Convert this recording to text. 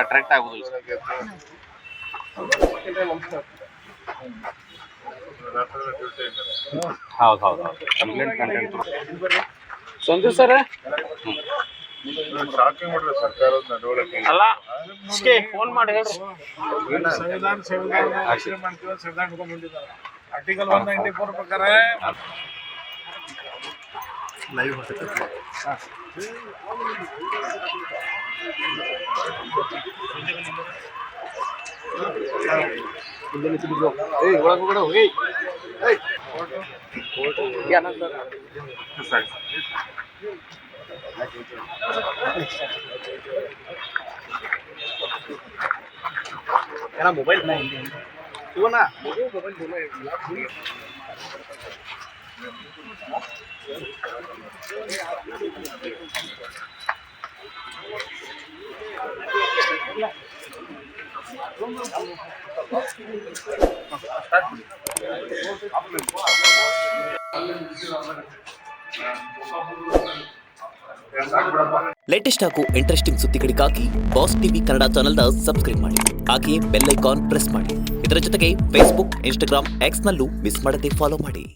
Attract ಆಗುದಿಲ್ಲ. ಹೌದು complaint content Sanju sir ಸರ್ಕಾರದ ನಡವಳಿಕೆ ಅಲ್ಲ ಫೋನ್ ಮಾಡಿ ಹೇಳ್ರಿ. ಆರ್ಟಿಕಲ್ 194 ಪ್ರಕಾರ ಲೈವ್ मोबाइल वो ना मोबाइल ಲೇಟೆಸ್ಟ್ ಹಾಗೂ ಇಂಟ್ರೆಸ್ಟಿಂಗ್ ಸುದ್ದಿಗಳಿಗಾಗಿ ಬಾಸ್ ಟಿವಿ ಕನ್ನಡ ಚಾನೆಲ್ನ ಸಬ್ಸ್ಕ್ರೈಬ್ ಮಾಡಿ. ಹಾಗೆಯೇ ಬೆಲ್ ಐಕಾನ್ ಪ್ರೆಸ್ ಮಾಡಿ. ಇದರ ಜೊತೆಗೆ ಫೇಸ್ಬುಕ್, ಇನ್ಸ್ಟಾಗ್ರಾಮ್, ಎಕ್ಸ್ನಲ್ಲೂ ಮಿಸ್ ಮಾಡದೆ ಫಾಲೋ ಮಾಡಿ.